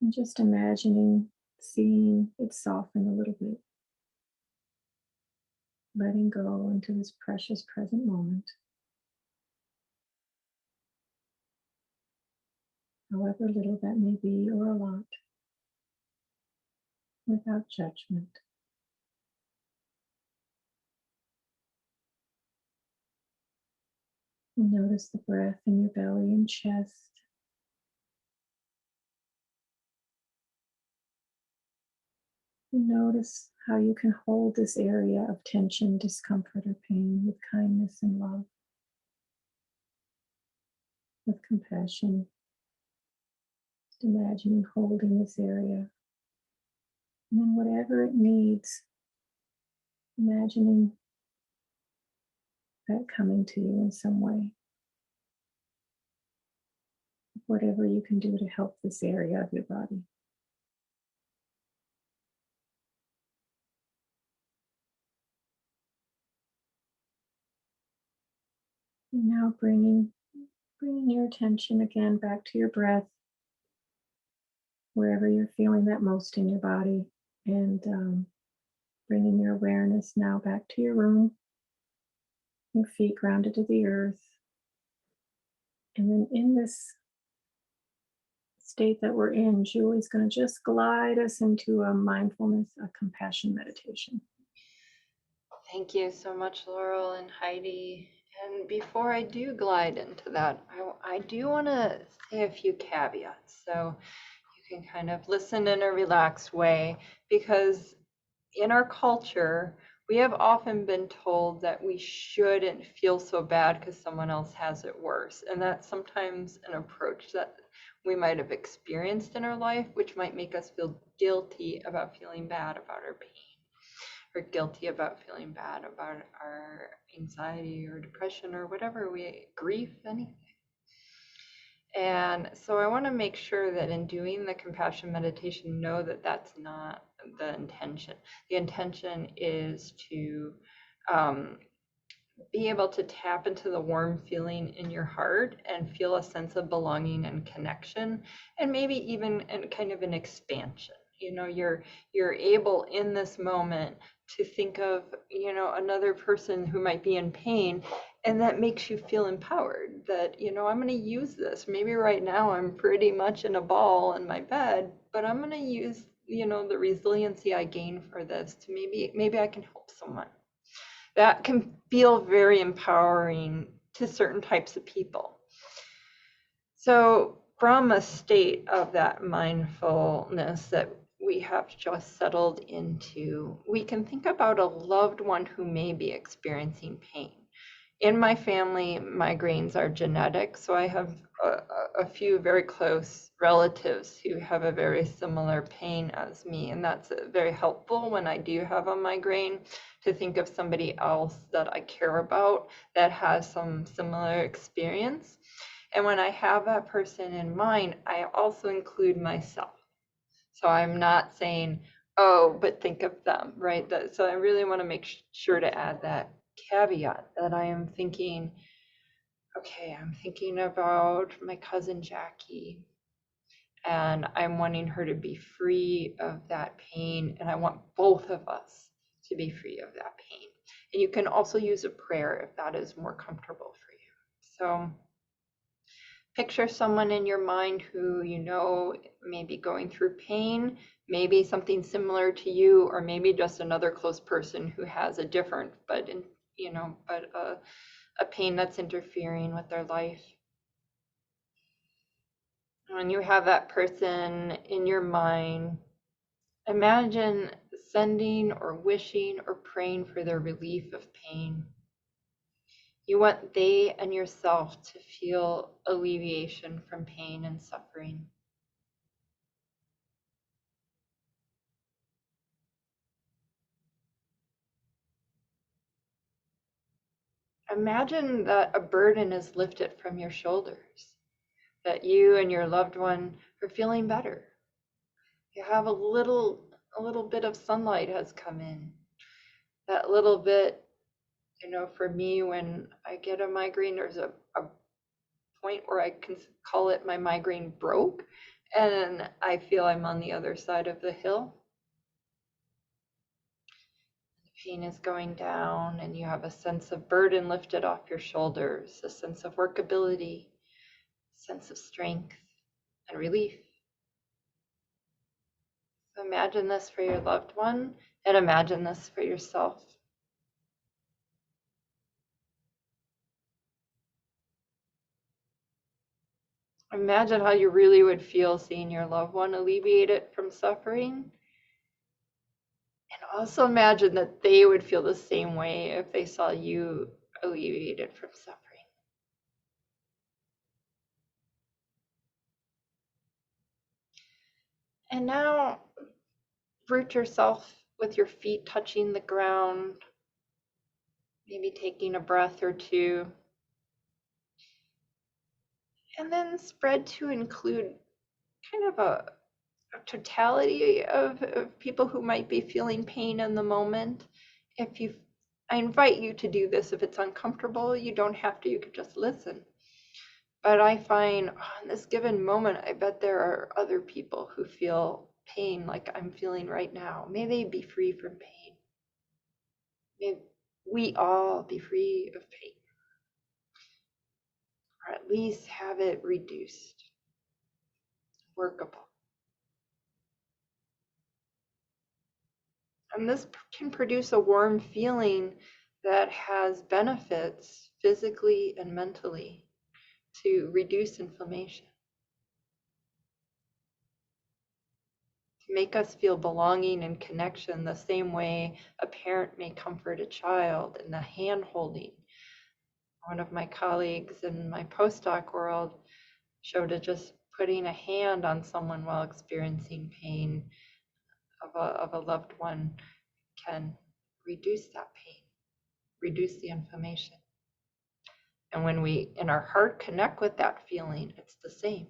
And just imagining, seeing it soften a little bit. Letting go into this precious present moment. However little that may be or a lot. Without judgment. And notice the breath in your belly and chest. And notice how you can hold this area of tension, discomfort, or pain with kindness and love. With compassion. Just imagining holding this area. And then whatever it needs, imagining that coming to you in some way. Whatever you can do to help this area of your body. And now bringing your attention again back to your breath, wherever you're feeling that most in your body, and bringing your awareness now back to your room, your feet grounded to the earth. And then in this state that we're in, Julie's going to just glide us into a mindfulness, a compassion meditation. Thank you so much, Laurel and Heidi. And before I do glide into that, I do want to say a few caveats. So you can kind of listen in a relaxed way, because in our culture, we have often been told that we shouldn't feel so bad because someone else has it worse. And that's sometimes an approach that we might have experienced in our life, which might make us feel guilty about feeling bad about our pain, or guilty about feeling bad about our anxiety or depression or whatever grief, anything. And so I want to make sure that in doing the compassion meditation, know that that's not the intention. The intention is to be able to tap into the warm feeling in your heart and feel a sense of belonging and connection, and maybe even kind of an expansion. You know, you're able in this moment to think of, you know, another person who might be in pain, and that makes you feel empowered that, you know, I'm going to use this. Maybe right now I'm pretty much in a ball in my bed, but I'm going to use, you know, the resiliency I gain for this to maybe I can help someone. That can feel very empowering to certain types of people. So from a state of that mindfulness that we have just settled into, we can think about a loved one who may be experiencing pain. In my family, migraines are genetic, so I have a few very close relatives who have a very similar pain as me, and that's very helpful when I do have a migraine to think of somebody else that I care about that has some similar experience. And when I have that person in mind, I also include myself. So I'm not saying, oh, but think of them, right? So I really want to make sure to add that caveat that I am thinking, okay, I'm thinking about my cousin Jackie, and I'm wanting her to be free of that pain, and I want both of us to be free of that pain. And you can also use a prayer if that is more comfortable for you. So picture someone in your mind who you know may be going through pain, maybe something similar to you, or maybe just another close person who has a different, but a pain that's interfering with their life. When you have that person in your mind, imagine sending or wishing or praying for their relief of pain. You want they and yourself to feel alleviation from pain and suffering. Imagine that a burden is lifted from your shoulders, that you and your loved one are feeling better. You have a little bit of sunlight has come in. That little bit, for me, when I get a migraine, there's a point where I can call it my migraine broke, and I feel I'm on the other side of the hill. The pain is going down, and you have a sense of burden lifted off your shoulders, a sense of workability, a sense of strength and relief. So imagine this for your loved one, and imagine this for yourself. Imagine how you really would feel seeing your loved one alleviated from suffering. And also imagine that they would feel the same way if they saw you alleviated from suffering. And now root yourself with your feet touching the ground, maybe taking a breath or two. And then spread to include kind of a totality of people who might be feeling pain in the moment. I invite you to do this if it's uncomfortable. You don't have to, you could just listen. But I find in this given moment, I bet there are other people who feel pain like I'm feeling right now. May they be free from pain. May we all be free of pain, or at least have it reduced, workable. And this can produce a warm feeling that has benefits physically and mentally to reduce inflammation, to make us feel belonging and connection the same way a parent may comfort a child in the hand holding. One of my colleagues in my postdoc world showed that just putting a hand on someone while experiencing pain of a loved one can reduce that pain, reduce the inflammation. And when we, in our heart, connect with that feeling, it's the same.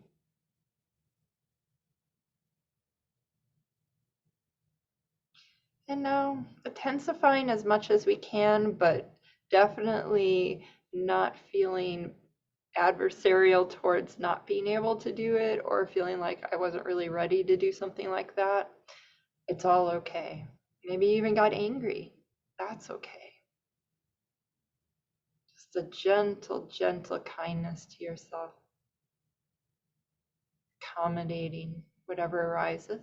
And now intensifying as much as we can, but definitely not feeling adversarial towards not being able to do it or feeling like I wasn't really ready to do something like that. It's all okay. Maybe you even got angry. That's okay. Just a gentle, gentle kindness to yourself, accommodating whatever arises.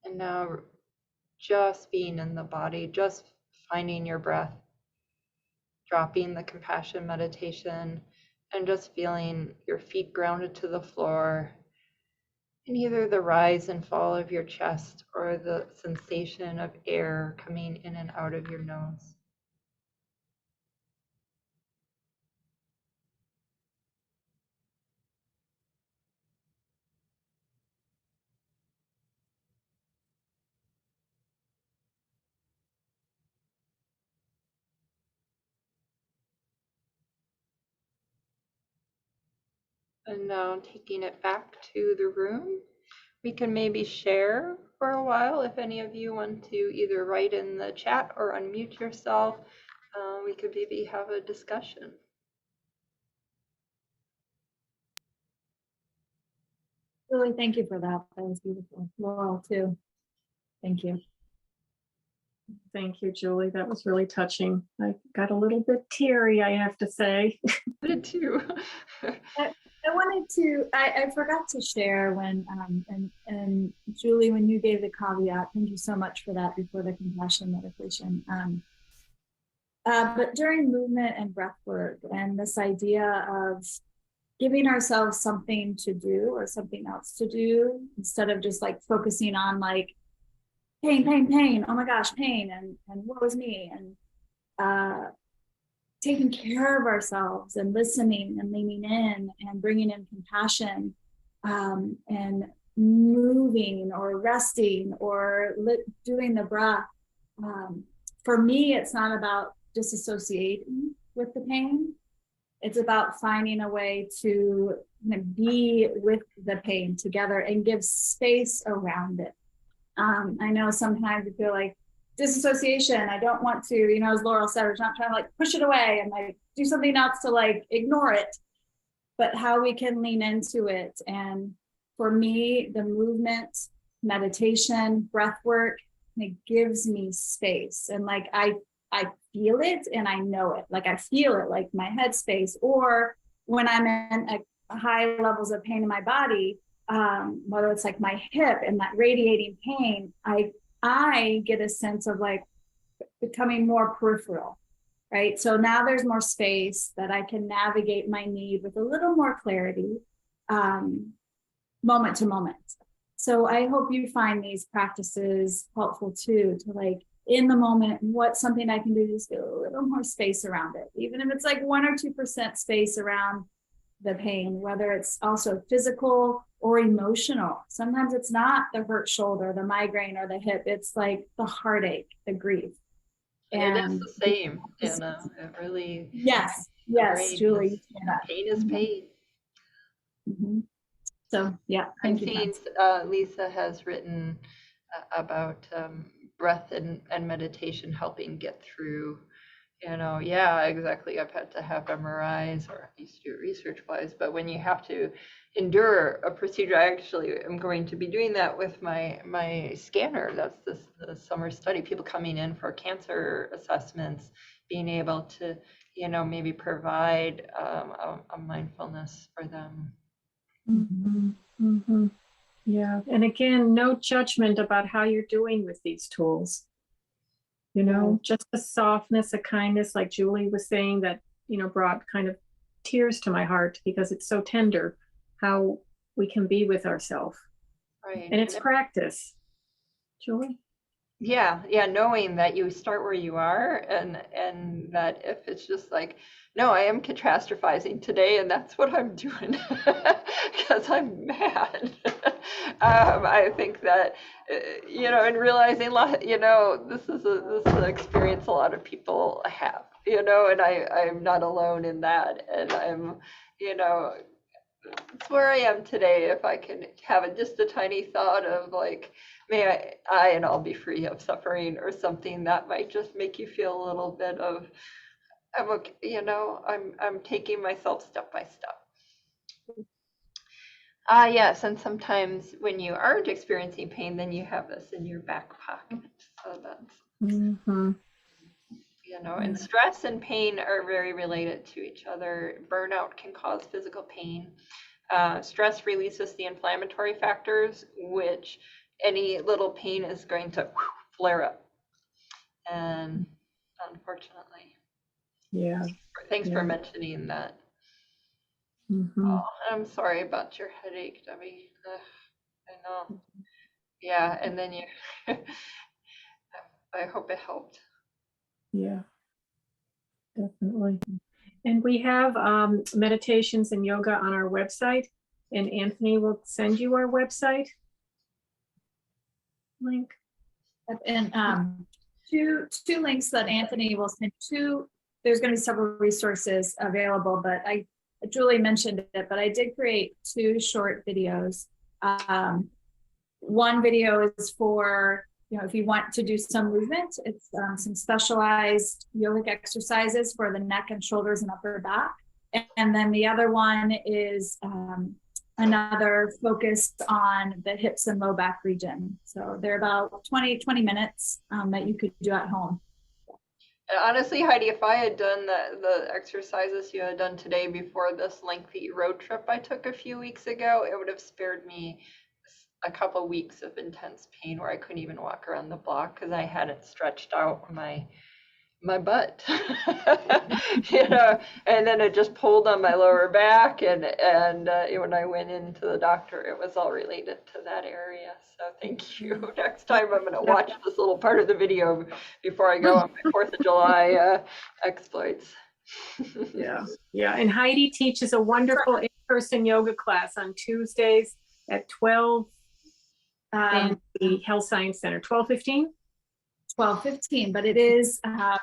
And now just being in the body, just finding your breath, dropping the compassion meditation and just feeling your feet grounded to the floor, and either the rise and fall of your chest or the sensation of air coming in and out of your nose. And now taking it back to the room, we can maybe share for a while. If any of you want to either write in the chat or unmute yourself, we could maybe have a discussion. Really, thank you for that. That was beautiful. Laurel, too. Thank you. Thank you, Julie. That was really touching. I got a little bit teary, I have to say. I did too. I wanted to, I forgot to share when, and Julie, when you gave the caveat, thank you so much for that before the compassion meditation. But during movement and breath work and this idea of giving ourselves something to do or something else to do, instead of just like focusing on like pain, pain, pain, oh my gosh, pain, and woe is me, and taking care of ourselves and listening and leaning in and bringing in compassion, and moving or resting or doing the breath. For me, it's not about disassociating with the pain. It's about finding a way to be with the pain together and give space around it. I know sometimes you feel like disassociation. I don't want to, you know, as Laurel said, we're not trying to like push it away and like do something else to like ignore it, but how we can lean into it. And for me, the movement, meditation, breath work, it gives me space. And like I feel it and I know it. Like I feel it, like my headspace, or when I'm in a high levels of pain in my body, whether it's like my hip and that radiating pain, I get a sense of like becoming more peripheral, right? So now there's more space that I can navigate my need with a little more clarity, moment to moment. So I hope you find these practices helpful too, to like in the moment, what's something I can do to just get a little more space around it, even if it's like 1 or 2% space around the pain, whether it's also physical or emotional. Sometimes it's not the hurt shoulder, the migraine, or the hip. It's like the heartache, the grief. And it is the same, you know, it really. Yes, Julie. Pain is pain. Mm-hmm. So, yeah. I'm seeing Lisa has written about breath and meditation helping get through. You know, yeah, exactly. I've had to have MRIs, or I used to do it research-wise, but when you have to endure a procedure, I actually am going to be doing that with my scanner. That's the summer study. People coming in for cancer assessments, being able to, you know, maybe provide a mindfulness for them. Mm-hmm. Mm-hmm. Yeah, and again, no judgment about how you're doing with these tools. You know, just a softness, a kindness, like Julie was saying, that, you know, brought kind of tears to my heart, because it's so tender how we can be with ourselves. Right. And it's practice. Julie? Yeah, knowing that you start where you are, and that if it's just like, no, I am catastrophizing today and that's what I'm doing because I'm mad. I think that, you know, and realizing, you know, this is an experience a lot of people have, you know, and I'm not alone in that. And I'm, you know, it's where I am today. If I can have just a tiny thought of like, may I and I'll be free of suffering, or something that might just make you feel a little bit of, I'm okay, you know, I'm taking myself step by step. Yes, and sometimes when you aren't experiencing pain, then you have this in your back pocket. So that's, Mm-hmm. you know, and stress and pain are very related to each other. Burnout can cause physical pain. Stress releases the inflammatory factors, which any little pain is going to flare up. And unfortunately, Yeah. thanks for mentioning that. Mhm. Oh, I'm sorry about your headache, Debbie. Ugh, I know. Yeah, and then you, I hope it helped. Yeah, definitely. And we have meditations and yoga on our website, and Anthony will send you our website link. And two links that Anthony will send to. There's going to be several resources available, but Julie mentioned it, but I did create 2 short videos. One video is for, if you want to do some movement, it's some specialized yogic exercises for the neck and shoulders and upper back. And then the other one is another focused on the hips and low back region. So they're about 20 minutes that you could do at home. And honestly, Heidi, if I had done the exercises you had done today before this lengthy road trip I took a few weeks ago, it would have spared me a couple weeks of intense pain where I couldn't even walk around the block because I hadn't stretched out my butt. And then it just pulled on my lower back, and when I went into the doctor, it was all related to that area. So thank you. Next time I'm going to watch this little part of the video before I go on my 4th of July exploits. Yeah. And Heidi teaches a wonderful in-person yoga class on Tuesdays at 12 in the Health Science Center, 12:15. 12:15, but it is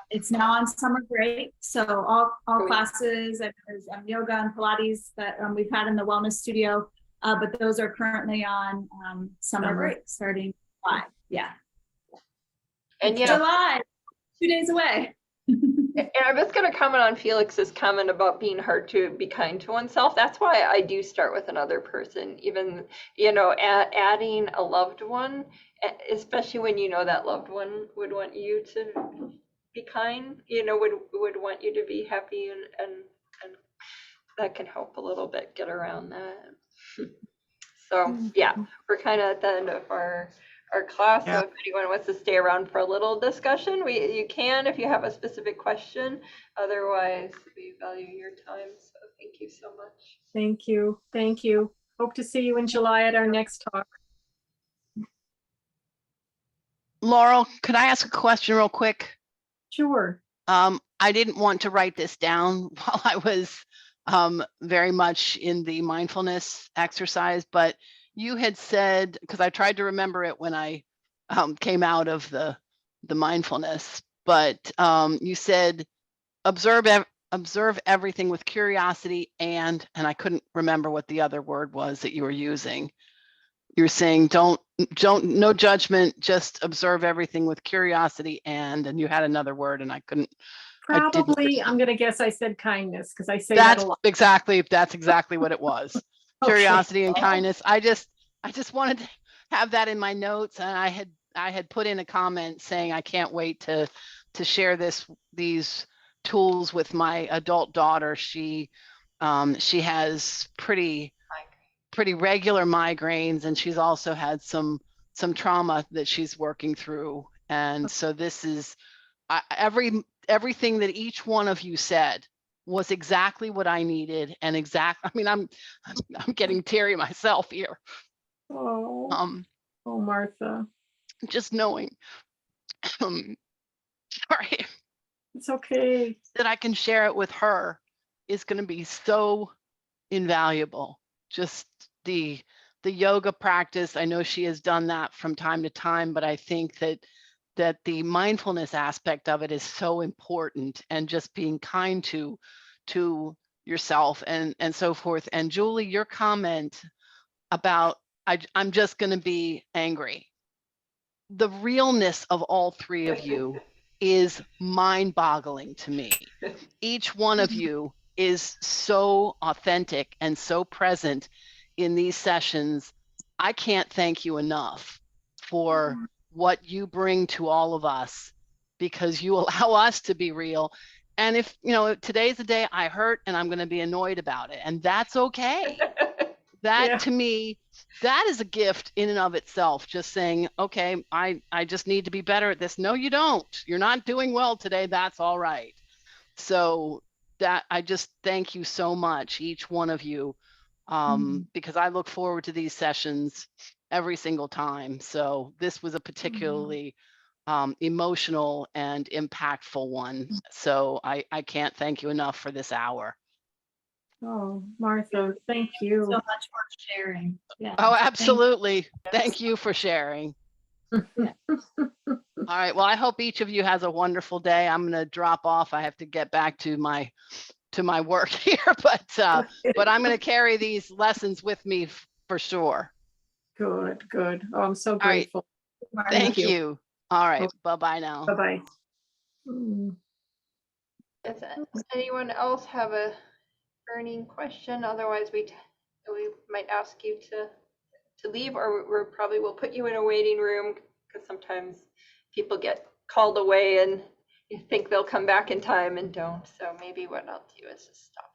it's now on summer break, so all classes, and there's yoga and Pilates that we've had in the wellness studio, but those are currently on summer break starting July. Yeah, and July, 2 days away. And I'm just going to comment on Felix's comment about being hard to be kind to oneself. That's why I do start with another person, even, adding a loved one, especially when that loved one would want you to be kind, would want you to be happy, and that can help a little bit get around that. So yeah, we're kind of at the end of our class. So if anyone wants to stay around for a little discussion, you can if you have a specific question. Otherwise, we value your time. So thank you so much. Thank you. Thank you. Hope to see you in July at our next talk. Laurel, could I ask a question real quick? Sure. I didn't want to write this down while I was very much in the mindfulness exercise, but you had said, because I tried to remember it when I came out of the mindfulness, but you said observe everything with curiosity, and I couldn't remember what the other word was that you were using. You're saying don't no judgment, just observe everything with curiosity, and you had another word and I couldn't. Probably, I'm going to guess I said kindness, because I say that a lot. That's exactly what it was. Okay. Curiosity and kindness. I just wanted to have that in my notes, and I had put in a comment saying I can't wait to share these tools with my adult daughter. She has pretty regular migraines, and she's also had some trauma that she's working through, and so this is everything that each one of you said was exactly what I needed, and I mean, I'm getting teary myself here. Oh, Martha. Just knowing, sorry, it's okay, that I can share it with her is going to be so invaluable. Just the yoga practice. I know she has done that from time to time, but I think that the mindfulness aspect of it is so important, and just being kind to yourself and so forth. And Julie, your comment about I'm just going to be angry. The realness of all three of you is mind-boggling to me. Each one of you is so authentic and so present in these sessions. I can't thank you enough for what you bring to all of us, because you allow us to be real. And if, today's the day I hurt and I'm going to be annoyed about it, and that's okay. That to me, that is a gift in and of itself. Just saying, okay, I just need to be better at this. No, you don't. You're not doing well today. That's all right. So I just thank you so much, each one of you, because I look forward to these sessions every single time. So this was a particularly emotional and impactful one. So I can't thank you enough for this hour. Oh, Martha, thank So you. much for sharing. Yeah. Oh, Thank- absolutely. Thank you for sharing. All right. Well, I hope each of you has a wonderful day. I'm going to drop off. I have to get back to my work here, but I'm going to carry these lessons with me for sure. Good, good. Oh, I'm so All right. grateful. Thank you. All right. Bye-bye now. Bye-bye. Does anyone else have a burning question? Otherwise, we might ask you to leave, or we probably will put you in a waiting room, because sometimes people get called away and you think they'll come back in time and don't. So maybe what I'll do is just stop